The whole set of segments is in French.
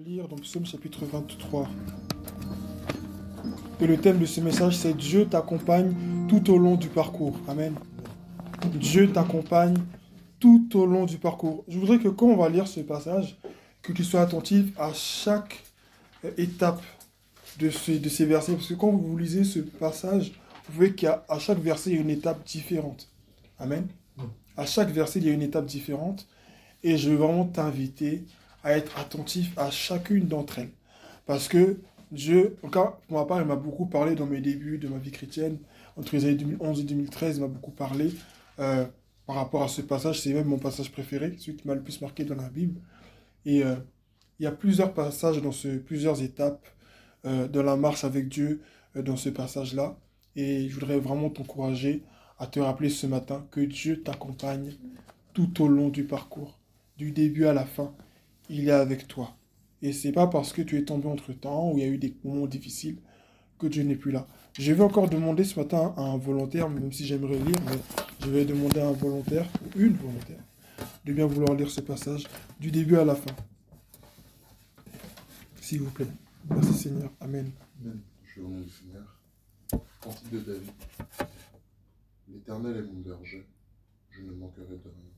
Lire dans Psaume chapitre 23. Et le thème de ce message, c'est Dieu t'accompagne tout au long du parcours. Amen. Dieu t'accompagne tout au long du parcours. Je voudrais que quand on va lire ce passage, que tu sois attentif à chaque étape de ces versets. Parce que quand vous lisez ce passage, vous voyez qu'à chaque verset, il y a une étape différente. Amen. À chaque verset, il y a une étape différente. Et je veux vraiment t'inviter à être attentif à chacune d'entre elles. Parce que Dieu, en tout cas, pour ma part, il m'a beaucoup parlé dans mes débuts de ma vie chrétienne, entre les années 2011 et 2013, il m'a beaucoup parlé par rapport à ce passage. C'est même mon passage préféré, celui qui m'a le plus marqué dans la Bible. Et il y a plusieurs passages, plusieurs étapes de la marche avec Dieu dans ce passage-là. Et je voudrais vraiment t'encourager à te rappeler ce matin que Dieu t'accompagne tout au long du parcours, du début à la fin. Il est avec toi. Et c'est pas parce que tu es tombé entre-temps, ou il y a eu des moments difficiles, que Dieu n'est plus là. Je vais encore demander ce matin à un volontaire, même si j'aimerais lire, mais je vais demander à un volontaire, ou une volontaire, de bien vouloir lire ce passage, du début à la fin. S'il vous plaît. Merci Seigneur. Amen. Amen. Je vais au nom du Seigneur. Cantique de David. L'Éternel est mon berger, je ne manquerai de rien.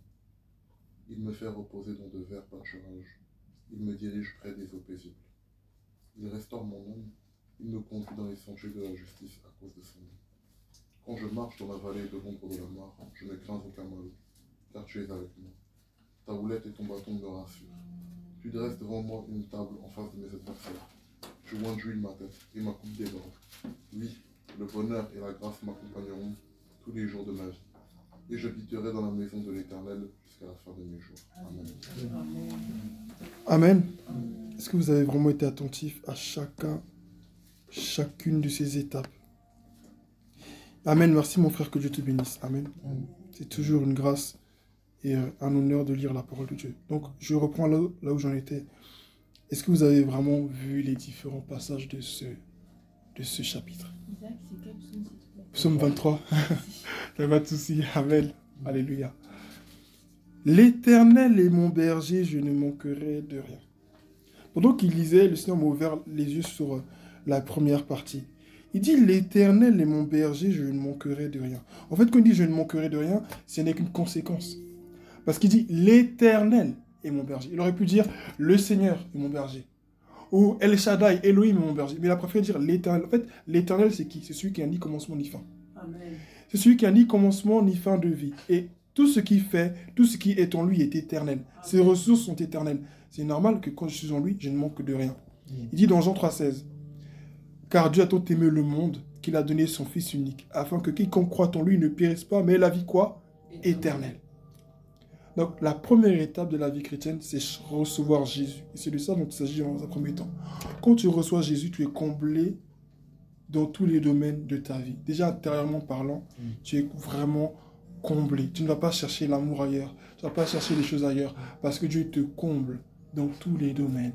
Il me fait reposer dans de verts pâturages. Il me dirige près des eaux paisibles. Il restaure mon âme. Il me conduit dans les sentiers de la justice à cause de son nom. Quand je marche dans la vallée de l'ombre de la mort, je ne crains aucun mal, car tu es avec moi. Ta houlette et ton bâton me rassurent. Tu dresses devant moi une table en face de mes adversaires. Tu oins d'huile ma tête et ma coupe déborde. Oui, le bonheur et la grâce m'accompagneront tous les jours de ma vie. Et j'habiterai dans la maison de l'Éternel jusqu'à la fin de mes jours. Amen. Amen. Est-ce que vous avez vraiment été attentif à chacune de ces étapes? Amen. Merci mon frère, que Dieu te bénisse. Amen. C'est toujours une grâce et un honneur de lire la parole de Dieu. Donc, je reprends là où j'en étais. Est-ce que vous avez vraiment vu les différents passages de ce chapitre? Isaac, c'est quel psaume, s'il te plaît? Psaume 23. Il n'y a pas de souci. Amen. Alléluia. L'Éternel est mon berger, je ne manquerai de rien. Pendant qu'il lisait, le Seigneur m'a ouvert les yeux sur la première partie. Il dit, l'Éternel est mon berger, je ne manquerai de rien. En fait, quand il dit je ne manquerai de rien, ce n'est qu'une conséquence. Parce qu'il dit, l'Éternel est mon berger. Il aurait pu dire, le Seigneur est mon berger. Ou El Shaddai, Elohim est mon berger. Mais il a préféré dire l'Éternel. En fait, l'Éternel, c'est qui? C'est celui qui n'a ni commencement ni fin. Amen. C'est celui qui n'a ni commencement ni fin de vie. Et tout ce qu'il fait, tout ce qui est en lui est éternel. Ses ressources sont éternelles. C'est normal que quand je suis en lui, je ne manque de rien. Il dit dans Jean 3,16, « Car Dieu a tant aimé le monde qu'il a donné son Fils unique, afin que quiconque croit en lui ne périsse pas, mais ait la vie quoi? Éternelle. » Donc la première étape de la vie chrétienne, c'est recevoir Jésus. Et c'est de ça dont il s'agit dans un premier temps. Quand tu reçois Jésus, tu es comblé dans tous les domaines de ta vie. Déjà intérieurement parlant, tu es vraiment comblé. Tu ne vas pas chercher l'amour ailleurs. Tu ne vas pas chercher les choses ailleurs. Parce que Dieu te comble dans tous les domaines.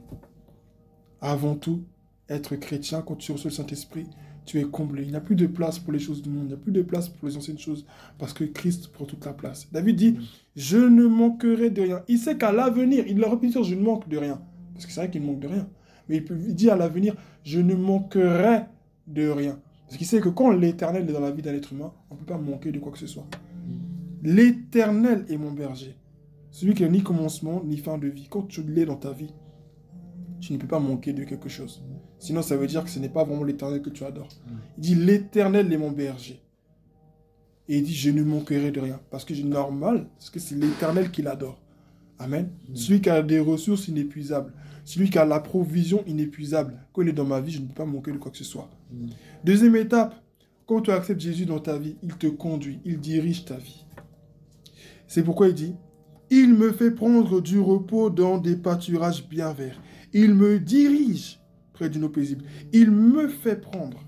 Avant tout, être chrétien, quand tu reçois le Saint-Esprit, tu es comblé. Il n'y a plus de place pour les choses du monde. Il n'y a plus de place pour les anciennes choses. Parce que Christ prend toute la place. David dit, je ne manquerai de rien. Il sait qu'à l'avenir, il leur répète, je ne manque de rien. Parce que c'est vrai qu'il ne manque de rien. Mais il dit à l'avenir, je ne manquerai de rien. Parce qu'il sait que quand l'Éternel est dans la vie d'un être humain, on ne peut pas manquer de quoi que ce soit. L'Éternel est mon berger. Celui qui n'a ni commencement, ni fin de vie. Quand tu l'es dans ta vie, tu ne peux pas manquer de quelque chose. Sinon, ça veut dire que ce n'est pas vraiment l'Éternel que tu adores. Il dit, l'Éternel est mon berger. Et il dit, je ne manquerai de rien. Parce que c'est normal, parce que c'est l'Éternel qui l'adore. Amen. Celui qui a des ressources inépuisables. Celui qui a la provision inépuisable. Quand il est dans ma vie, je ne peux pas manquer de quoi que ce soit. Deuxième étape, quand tu acceptes Jésus dans ta vie, il te conduit, il dirige ta vie. C'est pourquoi il dit, il me fait prendre du repos dans des pâturages bien verts. Il me dirige près d'une eau paisible. Il me fait prendre.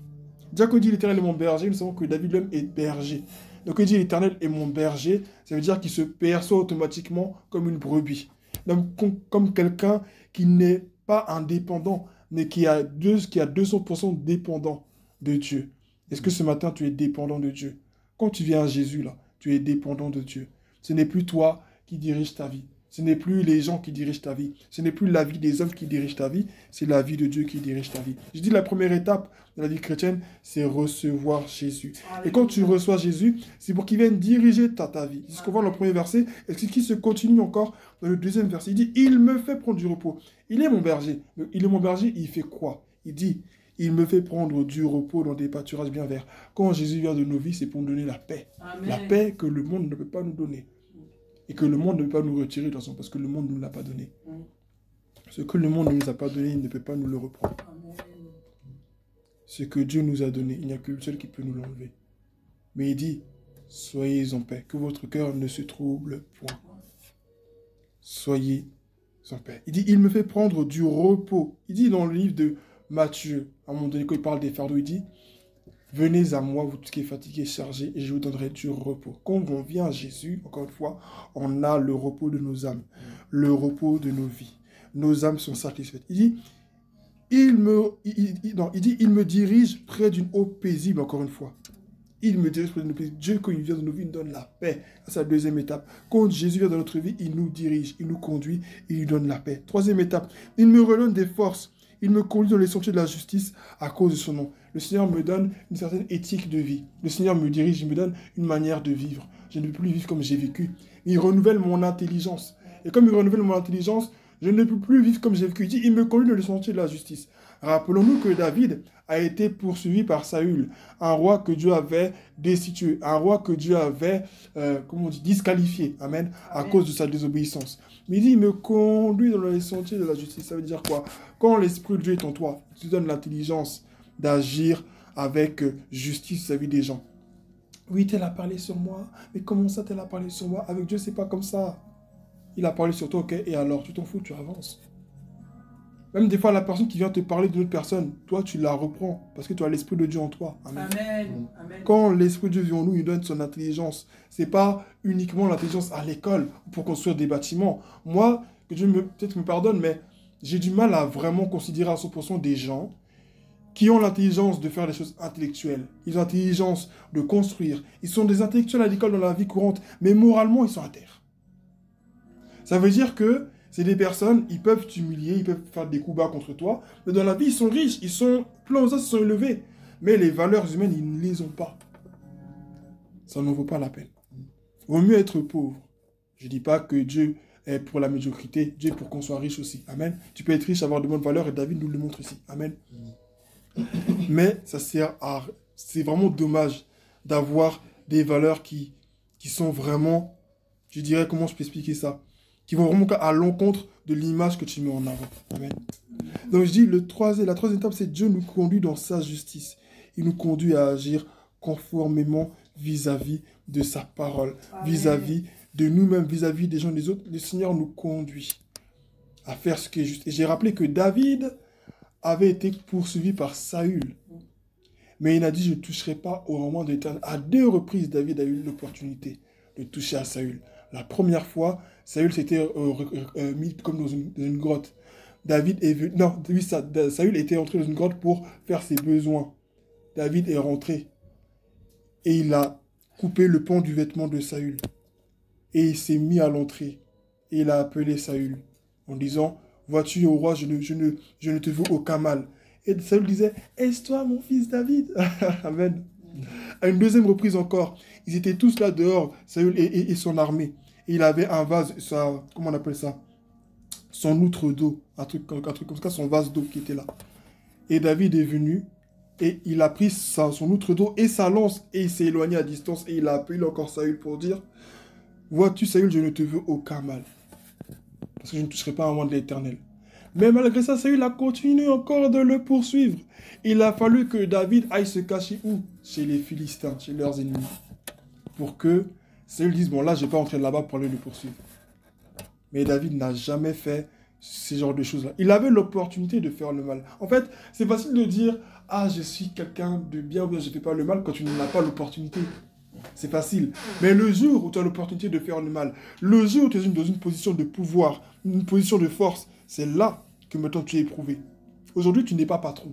Déjà qu'on dit l'Éternel est mon berger, nous savons que David lui-même est berger. Donc quand il dit l'Éternel est mon berger, ça veut dire qu'il se perçoit automatiquement comme une brebis. Donc, comme quelqu'un qui n'est pas indépendant, mais qui a 200% dépendant de Dieu. Est-ce que ce matin tu es dépendant de Dieu? Quand tu viens à Jésus là, tu es dépendant de Dieu. Ce n'est plus toi qui dirige ta vie. Ce n'est plus les gens qui dirigent ta vie. Ce n'est plus la vie des hommes qui dirigent ta vie. C'est la vie de Dieu qui dirige ta vie. Je dis la première étape de la vie chrétienne, c'est recevoir Jésus. Et quand tu reçois Jésus, c'est pour qu'il vienne diriger ta vie. C'est ce qu'on voit dans le premier verset. Et ce qui se continue encore dans le deuxième verset. Il dit, il me fait prendre du repos. Il est mon berger. Il est mon berger, il fait quoi? Il dit, il me fait prendre du repos dans des pâturages bien verts. Quand Jésus vient de nos vies, c'est pour nous donner la paix. Amen. La paix que le monde ne peut pas nous donner. Et que le monde ne peut pas nous retirer de toute façon, parce que le monde ne nous l'a pas donné. Ce que le monde ne nous a pas donné, il ne peut pas nous le reprendre. Amen. Ce que Dieu nous a donné, il n'y a que le seul qui peut nous l'enlever. Mais il dit, soyez en paix, que votre cœur ne se trouble point. Soyez en paix. Il dit, il me fait prendre du repos. Il dit dans le livre de Matthieu, à un moment donné, quand il parle des fardeaux, il dit, venez à moi, vous qui êtes fatigués, chargés, et je vous donnerai du repos. Quand on vient à Jésus, encore une fois, on a le repos de nos âmes, le repos de nos vies. Nos âmes sont satisfaites. Il dit, il me dirige près d'une eau paisible, encore une fois. Il me dirige près d'une eau paisible. Dieu, quand il vient dans nos vies, il nous donne la paix. C'est la deuxième étape. Quand Jésus vient dans notre vie, il nous dirige, il nous conduit, il nous donne la paix. Troisième étape, il me redonne des forces. Il me conduit dans les sentiers de la justice à cause de son nom. Le Seigneur me donne une certaine éthique de vie. Le Seigneur me dirige, il me donne une manière de vivre. Je ne peux plus vivre comme j'ai vécu. Il renouvelle mon intelligence. Et comme il renouvelle mon intelligence, je ne peux plus vivre comme j'ai vécu. Il dit, il me conduit dans les sentiers de la justice. Rappelons-nous que David a été poursuivi par Saül, un roi que Dieu avait destitué, un roi que Dieu avait, disqualifié, amen, à cause de sa désobéissance. Mais il dit, il me conduit dans les sentiers de la justice. Ça veut dire quoi? Quand l'Esprit de Dieu est en toi, il te donne l'intelligence d'agir avec justice vis-à-vis des gens. Oui, tel a parlé sur moi, mais comment ça, tel a parlé sur moi? Avec Dieu, c'est pas comme ça. Il a parlé sur toi, ok, et alors, tu t'en fous, tu avances. Même des fois, la personne qui vient te parler d'une autre personne, toi, tu la reprends, parce que tu as l'Esprit de Dieu en toi. Amen. Amen. Amen. Quand l'Esprit de Dieu vient en nous, il donne son intelligence. Ce n'est pas uniquement l'intelligence à l'école pour construire des bâtiments. Moi, que Dieu peut-être me pardonne, mais j'ai du mal à vraiment considérer à 100% des gens qui ont l'intelligence de faire des choses intellectuelles. Ils ont l'intelligence de construire. Ils sont des intellectuels à l'école dans la vie courante, mais moralement, ils sont à terre. Ça veut dire que c'est des personnes, ils peuvent t'humilier, ils peuvent faire des coups bas contre toi, mais dans la vie, ils sont riches, ils sont pleins aux os, ils sont élevés. Mais les valeurs humaines, ils ne les ont pas. Ça n'en vaut pas la peine. Vaut mieux être pauvre. Je ne dis pas que Dieu est pour la médiocrité, Dieu est pour qu'on soit riche aussi. Amen. Tu peux être riche, avoir de bonnes valeurs, et David nous le montre ici. Amen. Mais ça sert à... C'est vraiment dommage d'avoir des valeurs qui sont vraiment... Je dirais, comment je peux expliquer ça? Qui vont vraiment à l'encontre de l'image que tu mets en avant. Amen. Donc je dis, la troisième étape, c'est Dieu nous conduit dans sa justice. Il nous conduit à agir conformément vis-à-vis de sa parole, vis-à-vis de nous-mêmes, vis-à-vis des gens des autres. Le Seigneur nous conduit à faire ce qui est juste. Et j'ai rappelé que David avait été poursuivi par Saül. Mais il a dit, je ne toucherai pas au roman de l'Éternel. À 2 reprises, David a eu l'opportunité de toucher à Saül. La première fois, Saül s'était mis comme dans une grotte. David est venu... Non, Saül était entré dans une grotte pour faire ses besoins. David est rentré. Et il a coupé le pan du vêtement de Saül. Et il s'est mis à l'entrée. Et il a appelé Saül en disant, vois-tu, ô roi, je ne te veux aucun mal. Et Saül disait, est-ce toi mon fils David? Amen. À une deuxième reprise encore, ils étaient tous là dehors, Saül et son armée. Et il avait un vase, comment on appelle ça? Son outre d'eau, un truc comme ça, son vase d'eau qui était là. Et David est venu, et il a pris son outre d'eau et sa lance, et il s'est éloigné à distance, et il a appelé encore Saül pour dire, vois-tu Saül, je ne te veux aucun mal, parce que je ne toucherai pas un roi de l'Éternel. Mais malgré ça, Saül a continué encore de le poursuivre. Il a fallu que David aille se cacher où? Chez les Philistins, chez leurs ennemis. Pour que Saül dise, bon là, je ne vais pas entrer là-bas pour aller le poursuivre. Mais David n'a jamais fait ce genre de choses-là. Il avait l'opportunité de faire le mal. En fait, c'est facile de dire, ah, je suis quelqu'un de bien, je ne fais pas le mal, quand tu n'as pas l'opportunité. C'est facile. Mais le jour où tu as l'opportunité de faire le mal, le jour où tu es dans une position de pouvoir, une position de force, c'est là que maintenant tu es éprouvé. Aujourd'hui, tu n'es pas patron.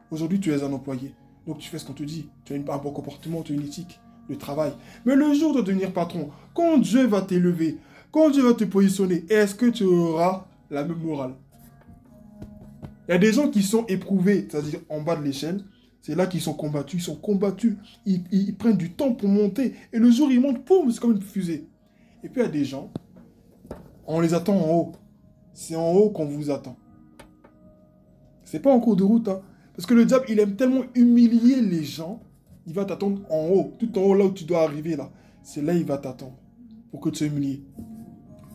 Aujourd'hui, tu es un employé. Donc, tu fais ce qu'on te dit. Tu as un bon comportement, tu as une éthique de travail. Mais le jour de devenir patron, quand Dieu va t'élever, Quand Dieu va te positionner, est-ce que tu auras la même morale? Il y a des gens qui sont éprouvés, c'est-à-dire en bas de l'échelle. C'est là qu'ils sont combattus. Ils sont combattus. Ils prennent du temps pour monter. Et le jour où ils montent, poum, c'est comme une fusée. Et puis il y a des gens, on les attend en haut. C'est en haut qu'on vous attend. C'est pas en cours de route. Hein. Parce que le diable, il aime tellement humilier les gens. Il va t'attendre en haut. Tout en haut, là où tu dois arriver, là. C'est là il va t'attendre. Pour que tu sois humilié.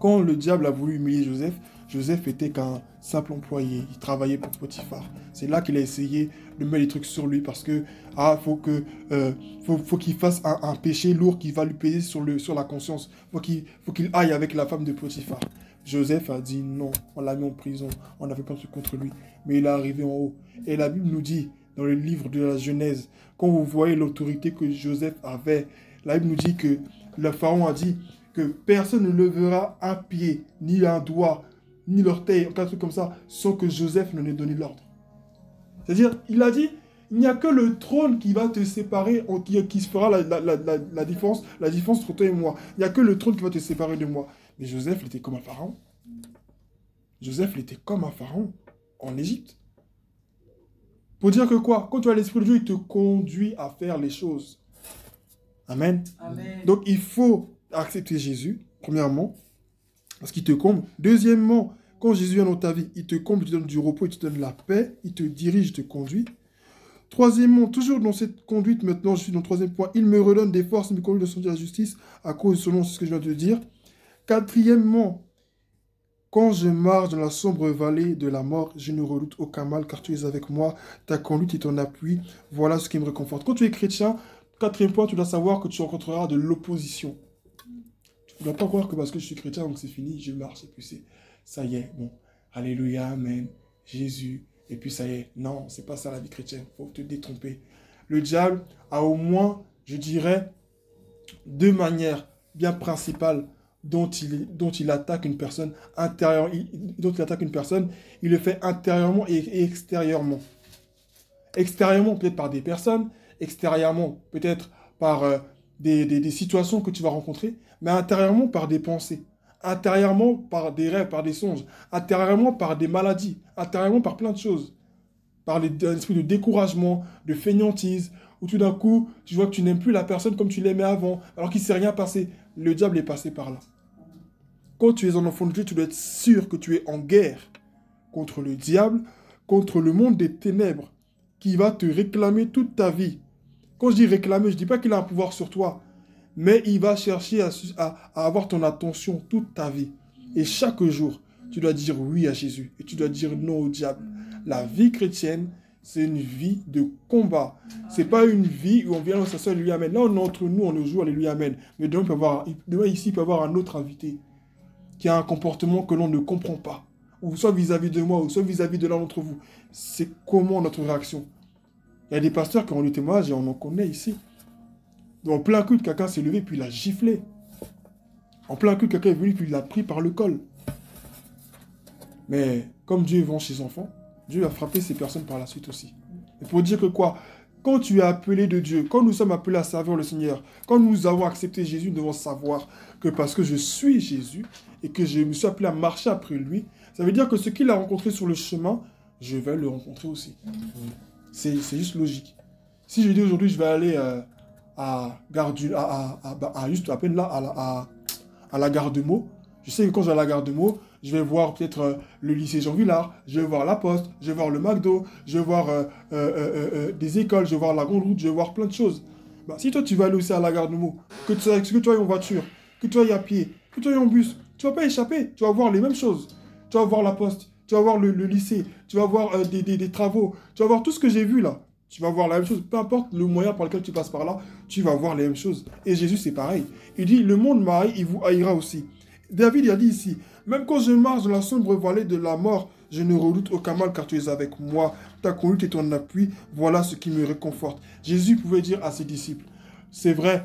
Quand le diable a voulu humilier Joseph, Joseph était qu'un simple employé. Il travaillait pour Potiphar. C'est là qu'il a essayé de mettre des trucs sur lui parce que faut qu'il fasse un péché lourd qui va lui peser sur la conscience. Faut qu'il aille avec la femme de Potiphar. Joseph a dit non, on l'a mis en prison, on n'a fait pas de truc contre lui. Mais il est arrivé en haut. Et la Bible nous dit, dans le livre de la Genèse, quand vous voyez l'autorité que Joseph avait, la Bible nous dit que le pharaon a dit que personne ne levera un pied, ni un doigt, ni l'orteil, un truc comme ça, sans que Joseph ne ait donné l'ordre. C'est-à-dire, il a dit, il n'y a que le trône qui va te séparer, qui se fera la différence entre toi et moi. Il n'y a que le trône qui va te séparer de moi. Mais Joseph, il était comme un pharaon. Joseph, il était comme un pharaon en Égypte. Pour dire que quoi? Quand tu as l'Esprit de Dieu, il te conduit à faire les choses. Amen. Amen. Donc, il faut accepter Jésus, premièrement, parce qu'il te comble. Deuxièmement, quand Jésus vient dans ta vie, il te comble, il te donne du repos, il te donne la paix, il te dirige, il te conduit. Troisièmement, toujours dans cette conduite, maintenant, je suis dans le troisième point, il me redonne des forces, il me conduit de son Dieu à la justice, à cause, selon ce que je viens de dire. Quatrièmement, quand je marche dans la sombre vallée de la mort, je ne redoute aucun mal, car tu es avec moi, ta conduite et ton appui, voilà ce qui me réconforte. Quand tu es chrétien, quatrième point, tu dois savoir que tu rencontreras de l'opposition. Tu ne dois pas croire que parce que je suis chrétien, donc c'est fini, je marche, et puis ça y est, bon, alléluia, amen, Jésus, et puis ça y est. Non, c'est pas ça la vie chrétienne, il faut te détromper. Le diable a au moins, je dirais, deux manières bien principales dont il attaque une personne intérieurement, il le fait intérieurement et extérieurement. Extérieurement, peut-être par des personnes, extérieurement, peut-être par des situations que tu vas rencontrer, mais intérieurement par des pensées, intérieurement par des rêves, par des songes, intérieurement par des maladies, intérieurement par plein de choses, par un esprit de découragement, de fainéantise, où tout d'un coup, tu vois que tu n'aimes plus la personne comme tu l'aimais avant, alors qu'il ne s'est rien passé. Le diable est passé par là. Quand tu es un enfant de Dieu, tu dois être sûr que tu es en guerre contre le diable, contre le monde des ténèbres, qui va te réclamer toute ta vie. Quand je dis réclamer, je ne dis pas qu'il a un pouvoir sur toi, mais il va chercher à avoir ton attention toute ta vie. Et chaque jour, tu dois dire oui à Jésus et tu dois dire non au diable. La vie chrétienne, c'est une vie de combat. Ce n'est pas une vie où on vient, on s'assoit, lui amène. Là, on est entre nous, on nous joue, lui amène. Mais demain, ici, il peut y avoir un autre invité qui a un comportement que l'on ne comprend pas. Ou soit vis-à-vis de moi, ou soit vis-à-vis de l'un d'entre vous. C'est comment notre réaction? Il y a des pasteurs qui ont du témoignage et on en connaît ici. En plein culte, quelqu'un s'est levé puis il a giflé. En plein culte, quelqu'un est venu puis il l'a pris par le col. Mais comme Dieu venge ses enfants, Dieu a frappé ces personnes par la suite aussi. Et pour dire que quoi? Quand tu es appelé de Dieu, quand nous sommes appelés à servir le Seigneur, quand nous avons accepté Jésus, nous devons savoir que parce que je suis Jésus et que je me suis appelé à marcher après lui, ça veut dire que ce qu'il a rencontré sur le chemin, je vais le rencontrer aussi. C'est juste logique. Si je dis aujourd'hui, je vais aller à juste à peine là, à la gare de Meaux, je sais que quand je vais à la gare de Meaux, je vais voir peut-être le lycée Jean Villard, je vais voir la Poste, je vais voir le McDo, je vais voir des écoles, je vais voir la Grande Route, je vais voir plein de choses. Bah, si toi tu vas aller aussi à la gare de Meaux, que tu ailles en voiture, que tu ailles à pied, que tu ailles en bus, tu ne vas pas échapper, tu vas voir les mêmes choses. Tu vas voir la Poste, tu vas voir le lycée, tu vas voir des travaux, tu vas voir tout ce que j'ai vu là. Tu vas voir la même chose, peu importe le moyen par lequel tu passes par là, tu vas voir les mêmes choses. Et Jésus c'est pareil. Il dit, le monde m'haït, il vous haïra aussi. David il a dit ici, même quand je marche dans la sombre vallée de la mort, je ne redoute aucun mal car tu es avec moi. Ta conduite et ton appui, voilà ce qui me réconforte. Jésus pouvait dire à ses disciples, c'est vrai,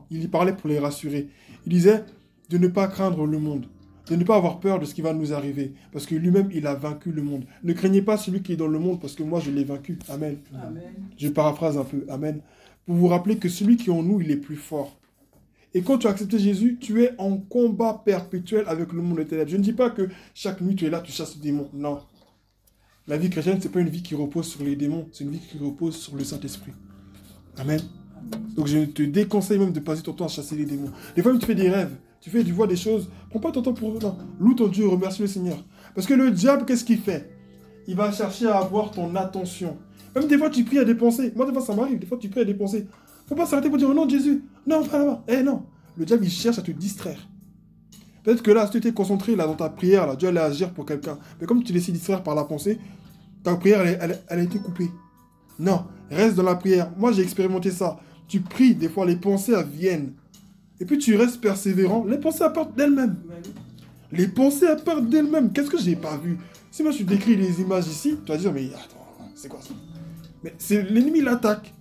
il y parlait pour les rassurer. Il disait de ne pas craindre le monde, de ne pas avoir peur de ce qui va nous arriver, parce que lui-même, il a vaincu le monde. Ne craignez pas celui qui est dans le monde, parce que moi, je l'ai vaincu. Amen. Amen. Je paraphrase un peu. Amen. Pour vous rappeler que celui qui est en nous, il est plus fort. Et quand tu as accepté Jésus, tu es en combat perpétuel avec le monde des ténèbres. Je ne dis pas que chaque nuit tu es là, tu chasses les démons. Non. La vie chrétienne, ce n'est pas une vie qui repose sur les démons, c'est une vie qui repose sur le Saint-Esprit. Amen. Donc je te déconseille même de passer ton temps à chasser les démons. Des fois, même, tu fais des rêves, tu vois des choses. Prends pas ton temps pour ça. Loue ton Dieu, remercie le Seigneur. Parce que le diable, qu'est-ce qu'il fait? Il va chercher à avoir ton attention. Même des fois, tu pries à des pensées. Moi, des fois, ça m'arrive. Des fois, tu pries à des pensées. Faut pas s'arrêter pour dire, oh non, Jésus. Non, va là-bas. Eh non. Le diable, il cherche à te distraire. Peut-être que là, si tu étais concentré là, dans ta prière, là, Dieu allait agir pour quelqu'un. Mais comme tu te laisses distraire par la pensée, ta prière, elle a été coupée. Non, reste dans la prière. Moi, j'ai expérimenté ça. Tu pries, des fois, les pensées elles viennent. Et puis, tu restes persévérant. Les pensées apportent d'elles-mêmes. Les pensées apportent d'elles-mêmes. Qu'est-ce que j'ai pas vu? Si moi, je décris les images ici, tu vas dire, mais attends, c'est quoi ça? Mais c'est l'ennemi, il attaque.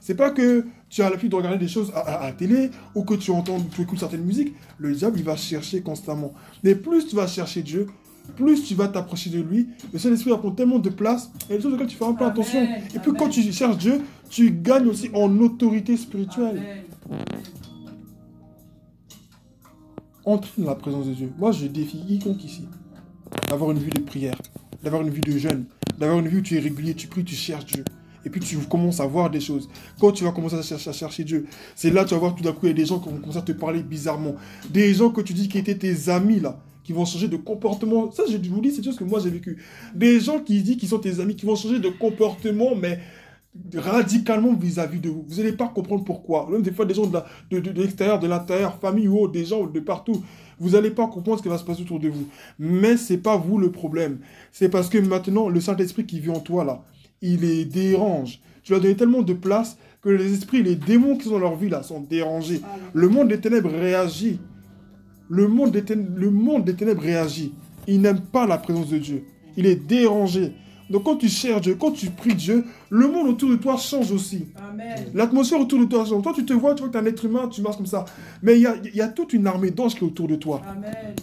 C'est pas que tu as l'habitude de regarder des choses à la télé ou que tu entends, tu écoutes certaines musiques. Le diable, il va chercher constamment. Mais plus tu vas chercher Dieu, plus tu vas t'approcher de lui. Le Saint-Esprit va prendre tellement de place. Et les choses auxquelles tu fais un peu attention. Et puis quand tu cherches Dieu, tu gagnes aussi en autorité spirituelle. Entre dans la présence de Dieu. Moi, je défie quiconque ici d'avoir une vie de prière, d'avoir une vie de jeûne, d'avoir une vie où tu es régulier, tu pries, tu cherches Dieu. Et puis tu commences à voir des choses. Quand tu vas commencer à chercher Dieu, c'est là que tu vas voir tout d'un coup, il y a des gens qui vont commencer à te parler bizarrement. Des gens que tu dis qui étaient tes amis là, qui vont changer de comportement. Ça, je vous dis, c'est chose que moi j'ai vécu. Des gens qui disent qu'ils sont tes amis, qui vont changer de comportement, mais radicalement vis-à-vis de vous. Vous n'allez pas comprendre pourquoi. Même des fois, des gens de l'extérieur, de l'intérieur, famille ou autre, des gens de partout. Vous n'allez pas comprendre ce qui va se passer autour de vous. Mais ce n'est pas vous le problème. C'est parce que maintenant, le Saint-Esprit qui vit en toi là, il les dérange. Tu leur as donné tellement de place que les esprits, les démons qui sont dans leur vie là, sont dérangés. Le monde des ténèbres réagit. Le monde des ténèbres réagit. Il n'aime pas la présence de Dieu. Il est dérangé. Donc quand tu cherches Dieu, quand tu pries Dieu, le monde autour de toi change aussi. L'atmosphère autour de toi change. Toi, tu te vois, tu vois que tu es un être humain, tu marches comme ça. Mais il y a toute une armée d'anges qui est autour de toi. Amen.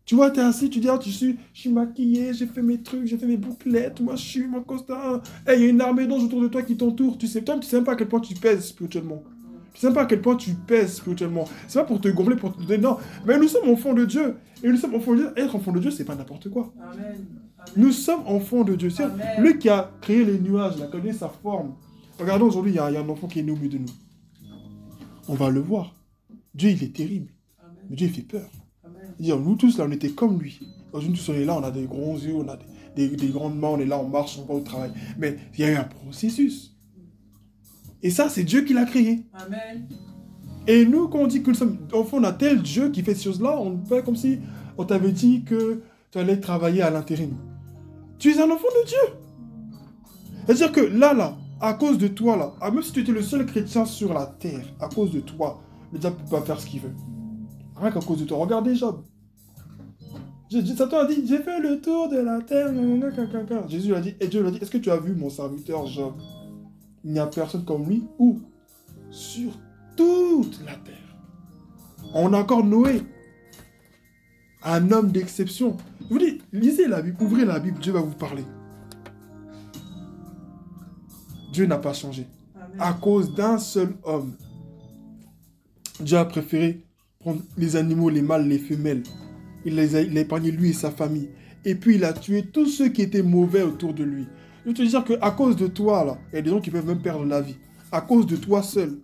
Tu vois, tu es assis, tu dis, ah, je suis maquillé, j'ai fait mes trucs, j'ai fait mes bouclettes, moi je suis mon costard. Il y a une armée d'anges autour de toi qui t'entoure. Tu sais même pas à quel point tu pèses spirituellement. Tu sais même pas à quel point tu pèses spirituellement. C'est pas pour te gonfler, pour te dire non. Mais nous sommes enfants de Dieu. Et nous sommes enfants de Dieu. Être enfant de Dieu, c'est pas n'importe quoi. Amen. Nous sommes enfants de Dieu. C'est lui qui a créé les nuages, il a donné sa forme. Regardons aujourd'hui, il y a un enfant qui est né au milieu de nous. On va le voir. Dieu, il est terrible. Amen. Mais Dieu, il fait peur. Amen. Dire, nous tous, là, on était comme lui. Aujourd'hui, tous, on est là, on a des grands yeux, on a des grandes mains, on est là, on marche, on va au travail. Mais il y a eu un processus. Et ça, c'est Dieu qui l'a créé. Amen. Et nous, quand on dit que nous sommes enfants d'un tel Dieu qui fait ces choses-là, on fait comme si on t'avait dit que tu allais travailler à l'intérim. Tu es un enfant de Dieu. C'est-à-dire que là, à cause de toi, là, même si tu étais le seul chrétien sur la terre, à cause de toi, le diable ne peut pas faire ce qu'il veut. Rien qu'à cause de toi. Regardez Job. Satan a dit, j'ai fait le tour de la terre. Jésus a dit, et Dieu lui a dit, est-ce que tu as vu mon serviteur Job? Il n'y a personne comme lui. Où? Sur toute la terre. On a encore Noé. Un homme d'exception. Je vous dis, lisez la Bible, ouvrez la Bible, Dieu va vous parler. Dieu n'a pas changé. Amen. À cause d'un seul homme. Dieu a préféré prendre les animaux, les mâles, les femelles. Il a épargné lui et sa famille. Et puis il a tué tous ceux qui étaient mauvais autour de lui. Je veux te dire qu'à cause de toi, là, il y a des gens qui peuvent même perdre la vie. À cause de toi seul.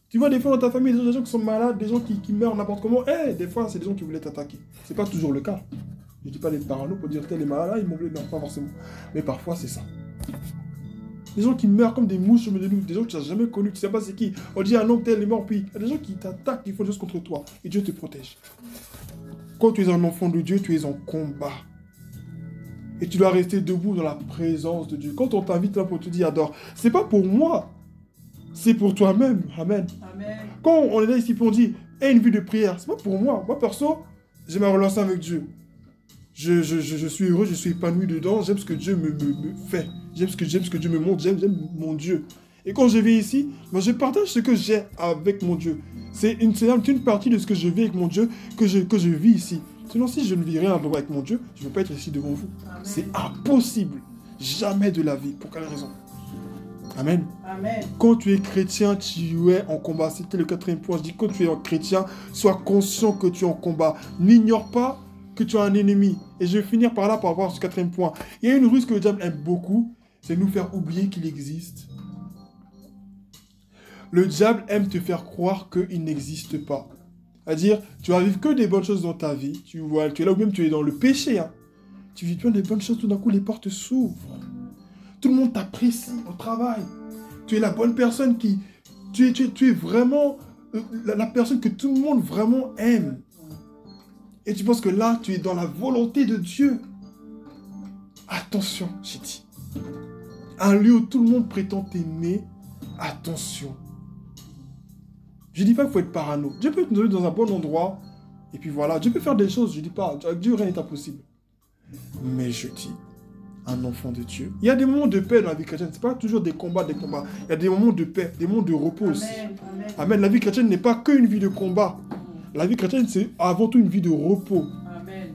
Tu vois, des fois dans ta famille, des gens qui sont malades, des gens qui meurent n'importe comment. Des fois, c'est des gens qui voulaient t'attaquer. C'est pas toujours le cas. Je dis pas les parano pour dire tel est malade, ils m'ont voulu, non, pas forcément. Mais parfois, c'est ça. Des gens qui meurent comme des mouches au milieu de nous, des gens que tu n'as jamais connus, tu ne sais pas c'est qui. On dit un homme tel est mort, puis il y a des gens qui t'attaquent, qui font des choses contre toi. Et Dieu te protège. Quand tu es un enfant de Dieu, tu es en combat. Et tu dois rester debout dans la présence de Dieu. Quand on t'invite là pour te dire adore, c'est pas pour moi, c'est pour toi-même. Amen. Amen. Quand on est là ici pour on dit, aie une vie de prière, c'est pas pour moi. Moi perso, j'ai ma relation avec Dieu. Je suis heureux, je suis épanoui dedans, j'aime ce que Dieu me fait. J'aime ce que Dieu me montre, j'aime mon Dieu. Et quand je vais ici, moi je partage ce que j'ai avec mon Dieu. C'est une partie de ce que je vis avec mon Dieu que je vis ici. Sinon, si je ne vis rien avec mon Dieu, je ne peux pas être ici devant vous. C'est impossible. Jamais de la vie. Pour quelle raison? Amen. Amen. Quand tu es chrétien, tu es en combat. C'était le 4e point. Je dis, quand tu es chrétien, sois conscient que tu es en combat. N'ignore pas que tu as un ennemi. Et je vais finir par là par rapport à ce 4e point. Il y a une ruse que le diable aime beaucoup, c'est nous faire oublier qu'il existe. Le diable aime te faire croire qu'il n'existe pas. C'est-à-dire, tu vas vivre que des bonnes choses dans ta vie. Tu es là où même tu es dans le péché. Hein. Tu vis plein de bonnes choses, tout d'un coup les portes s'ouvrent. Tout le monde t'apprécie au travail. Tu es la bonne personne qui... Tu es vraiment la personne que tout le monde vraiment aime. Et tu penses que là, tu es dans la volonté de Dieu. Attention, j'ai dit. Un lieu où tout le monde prétend t'aimer, attention. Je ne dis pas qu'il faut être parano. Dieu peut te donner dans un bon endroit. Et puis voilà, Dieu peut faire des choses. Je ne dis pas, avec Dieu, rien n'est impossible. Mais je dis... un enfant de Dieu. Il y a des moments de paix dans la vie chrétienne. Ce n'est pas toujours des combats. Il y a des moments de paix, des moments de repos aussi. Amen. Amen. La vie chrétienne n'est pas qu'une vie de combat. La vie chrétienne, c'est avant tout une vie de repos. Amen.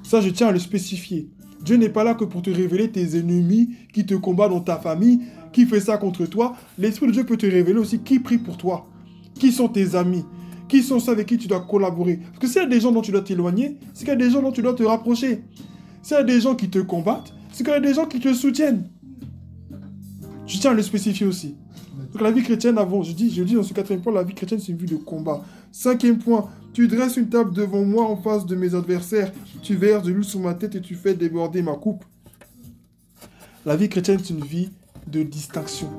Ça, je tiens à le spécifier. Dieu n'est pas là que pour te révéler tes ennemis qui te combattent dans ta famille, qui fait ça contre toi. L'Esprit de Dieu peut te révéler aussi qui prie pour toi, qui sont tes amis, qui sont ceux avec qui tu dois collaborer. Parce que s'il y a des gens dont tu dois t'éloigner, c'est qu'il y a des gens dont tu dois te rapprocher. S'il y a des gens qui te combattent, c'est qu'il y a des gens qui te soutiennent. Je tiens à le spécifier aussi. Donc la vie chrétienne, avant, je dis dans ce 4e point, la vie chrétienne, c'est une vie de combat. 5e point, tu dresses une table devant moi en face de mes adversaires. Tu verses de l'huile sur ma tête et tu fais déborder ma coupe. La vie chrétienne, c'est une vie de distinction.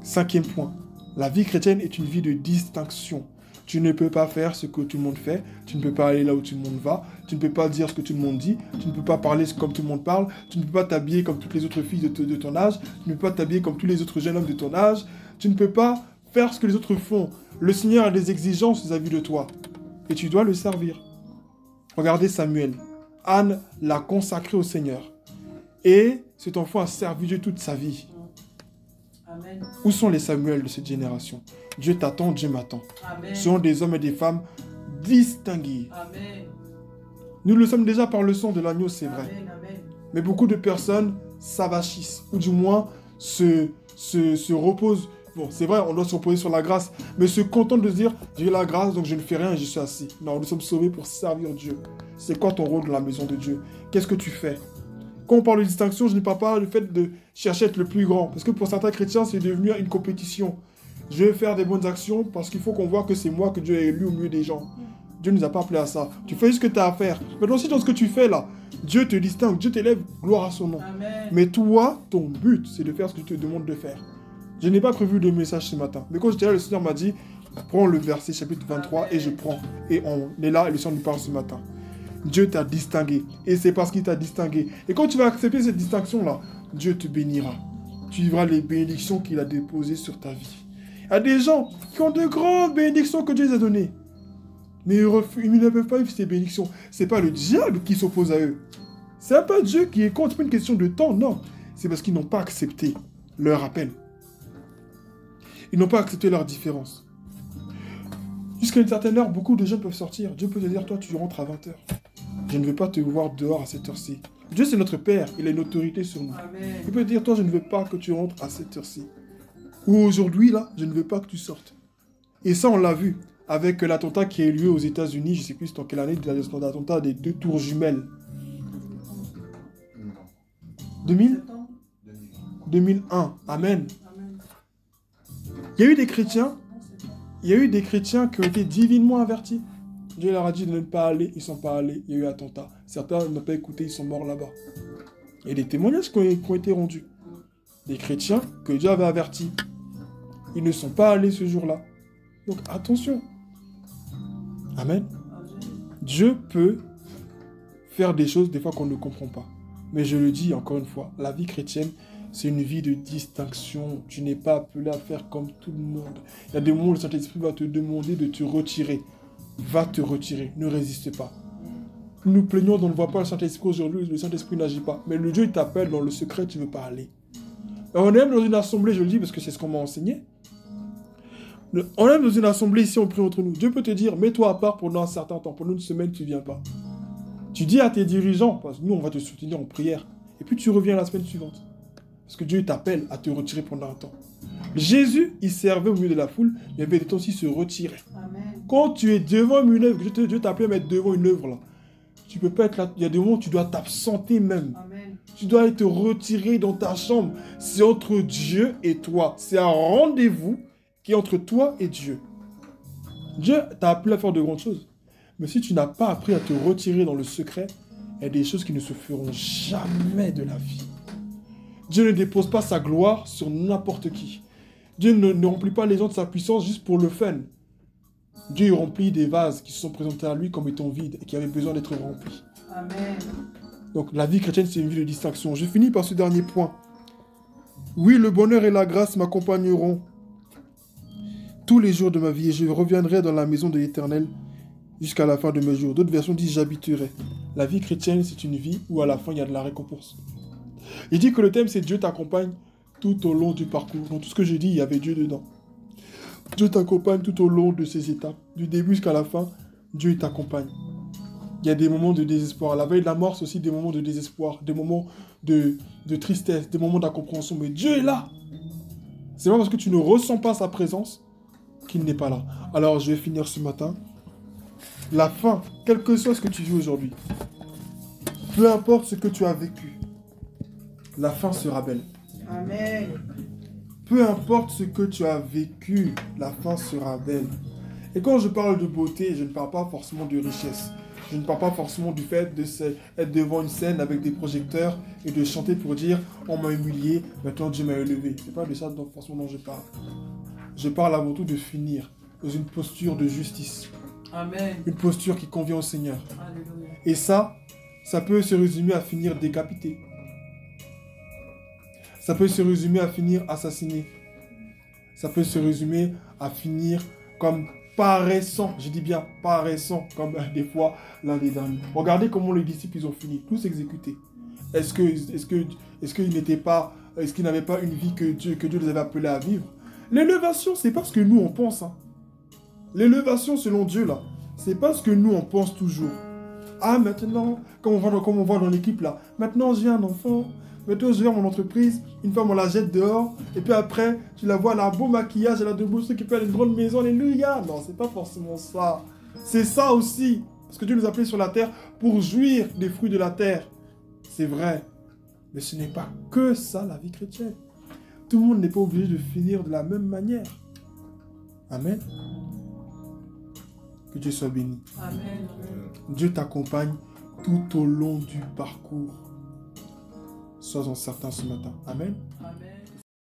5e point, la vie chrétienne est une vie de distinction. Tu ne peux pas faire ce que tout le monde fait. Tu ne peux pas aller là où tout le monde va. Tu ne peux pas dire ce que tout le monde dit. Tu ne peux pas parler comme tout le monde parle. Tu ne peux pas t'habiller comme toutes les autres filles de ton âge. Tu ne peux pas t'habiller comme tous les autres jeunes hommes de ton âge. Tu ne peux pas faire ce que les autres font. Le Seigneur a des exigences vis-à-vis de toi. Et tu dois le servir. Regardez Samuel. Anne l'a consacré au Seigneur. Et cet enfant a servi Dieu toute sa vie. Amen. Où sont les Samuel de cette génération? Dieu t'attend, Dieu m'attend. Amen. Ce sont des hommes et des femmes distingués. Amen. Nous le sommes déjà par le sang de l'agneau, c'est vrai. Amen. Amen. Mais beaucoup de personnes s'avachissent, ou du moins se reposent. Bon, c'est vrai, on doit se reposer sur la grâce, mais se contentent de se dire, j'ai la grâce, donc je ne fais rien et je suis assis. Non, nous sommes sauvés pour servir Dieu. C'est quoi ton rôle dans la maison de Dieu? Qu'est-ce que tu fais? Quand on parle de distinction, je ne parle pas du fait de chercher à être le plus grand. Parce que pour certains chrétiens, c'est devenu une compétition. Je vais faire des bonnes actions parce qu'il faut qu'on voit que c'est moi que Dieu a élu au milieu des gens. Dieu ne nous a pas appelés à ça. Tu fais ce que tu as à faire. Maintenant, si dans ce que tu fais là, Dieu te distingue, Dieu t'élève, gloire à son nom. Amen. Mais toi, ton but, c'est de faire ce que Dieu te demande de faire. Je n'ai pas prévu de message ce matin. Mais quand j'étais là, le Seigneur m'a dit, prends le verset chapitre 23 et je prends. Et on est là et le Seigneur nous parle ce matin. Dieu t'a distingué. Et c'est parce qu'il t'a distingué. Et quand tu vas accepter cette distinction-là, Dieu te bénira. Tu vivras les bénédictions qu'il a déposées sur ta vie. Il y a des gens qui ont de grandes bénédictions que Dieu les a données. Mais ils ne peuvent pas vivre ces bénédictions. Ce n'est pas le diable qui s'oppose à eux. Ce n'est pas Dieu qui est contre. Ce n'est pas une question de temps, non. C'est parce qu'ils n'ont pas accepté leur appel. Ils n'ont pas accepté leur différence. Jusqu'à une certaine heure, beaucoup de jeunes peuvent sortir. Dieu peut te dire, toi, tu rentres à 20h. Je ne veux pas te voir dehors à cette heure-ci. Dieu, c'est notre Père. Il a une autorité sur nous. Amen. Il peut te dire, toi, je ne veux pas que tu rentres à cette heure-ci. Ou aujourd'hui, là, je ne veux pas que tu sortes. Et ça, on l'a vu avec l'attentat qui a eu lieu aux États-Unis. Je ne sais plus dans quelle année, l'attentat des 2 tours jumelles. 2000 Septembre. 2001. Amen. Amen. Il y a eu des chrétiens. Non, c'est pas. Il y a eu des chrétiens qui ont été divinement avertis. Dieu leur a dit de ne pas aller, ils ne sont pas allés, il y a eu attentat. Certains n'ont pas écouté, ils sont morts là-bas. Il y a des témoignages qui ont été rendus. Des chrétiens que Dieu avait avertis. Ils ne sont pas allés ce jour-là. Donc attention. Amen. Amen. Dieu peut faire des choses des fois qu'on ne comprend pas. Mais je le dis encore une fois, la vie chrétienne, c'est une vie de distinction. Tu n'es pas appelé à faire comme tout le monde. Il y a des moments où le Saint-Esprit va te demander de te retirer. Va te retirer, ne résiste pas. Nous nous plaignons on ne voit pas le Saint-Esprit aujourd'hui, le Saint-Esprit n'agit pas. Mais le Dieu, il t'appelle dans le secret, tu ne veux pas aller. On est même dans une assemblée, je le dis parce que c'est ce qu'on m'a enseigné. On est dans une assemblée ici, on prie entre nous. Dieu peut te dire, mets-toi à part pendant un certain temps, pendant une semaine, tu ne viens pas. Tu dis à tes dirigeants, parce que nous, on va te soutenir en prière. Et puis tu reviens la semaine suivante. Parce que Dieu t'appelle à te retirer pendant un temps. Jésus, il servait au milieu de la foule, mais il y avait des temps où il se retirait. Amen. Quand tu es devant une œuvre, Dieu t'a appelé à mettre devant une œuvre là, tu peux pas être là. Il y a des moments où tu dois t'absenter même. Amen. Tu dois te retirer dans ta chambre. C'est entre Dieu et toi. C'est un rendez-vous qui est entre toi et Dieu. Dieu t'a appelé à faire de grandes choses. Mais si tu n'as pas appris à te retirer dans le secret, il y a des choses qui ne se feront jamais de la vie. Dieu ne dépose pas sa gloire sur n'importe qui. Dieu ne remplit pas les gens de sa puissance juste pour le fun. Dieu remplit des vases qui se sont présentés à lui comme étant vides et qui avaient besoin d'être remplis. Amen. Donc la vie chrétienne, c'est une vie de distinction. Je finis par ce dernier point. Oui, le bonheur et la grâce m'accompagneront tous les jours de ma vie et je reviendrai dans la maison de l'Éternel jusqu'à la fin de mes jours. D'autres versions disent j'habiterai. La vie chrétienne, c'est une vie où à la fin, il y a de la récompense. Il dit que le thème, c'est Dieu t'accompagne tout au long du parcours. Dans tout ce que j'ai dit, il y avait Dieu dedans. Dieu t'accompagne tout au long de ces étapes. Du début jusqu'à la fin, Dieu t'accompagne. Il y a des moments de désespoir. À la veille de la mort, c'est aussi des moments de désespoir, des moments de tristesse, des moments d'incompréhension. Mais Dieu est là. C'est pas parce que tu ne ressens pas sa présence qu'il n'est pas là. Alors, je vais finir ce matin. La fin, quel que soit ce que tu vis aujourd'hui, peu importe ce que tu as vécu, la fin sera belle. Amen. Peu importe ce que tu as vécu, la fin sera belle. Et quand je parle de beauté, je ne parle pas forcément de richesse. Je ne parle pas forcément du fait d'être devant une scène avec des projecteurs et de chanter pour dire « On m'a humilié, maintenant Dieu m'a élevé ». Ce n'est pas de ça forcément dont je parle. Je parle avant tout de finir dans une posture de justice. Amen. Une posture qui convient au Seigneur. Alléluia. Et ça peut se résumer à finir décapité. Ça peut se résumer à finir assassiné. Ça peut se résumer à finir comme paraissant, je dis bien paraissant, comme des fois l'un des derniers. Regardez comment les disciples ils ont fini, tous exécutés. Est-ce qu'ils n'avaient pas une vie que Dieu les avait appelés à vivre? L'élévation, c'est pas ce que nous on pense. Hein. L'élévation selon Dieu là, c'est pas ce que nous on pense toujours. Ah maintenant, comme on voit dans l'équipe là, maintenant j'ai un enfant. Maintenant, je gère mon entreprise, une femme, on la jette dehors, et puis après, tu la vois, elle a un beau maquillage, elle a de beaux trucs, et puis elle a une grande maison, alléluia. Non, c'est pas forcément ça. C'est ça aussi. Parce que Dieu nous a appelés sur la terre pour jouir des fruits de la terre. C'est vrai. Mais ce n'est pas que ça, la vie chrétienne. Tout le monde n'est pas obligé de finir de la même manière. Amen. Que Dieu soit béni. Amen. Dieu t'accompagne tout au long du parcours. Sois-en certain ce matin. Amen. Amen.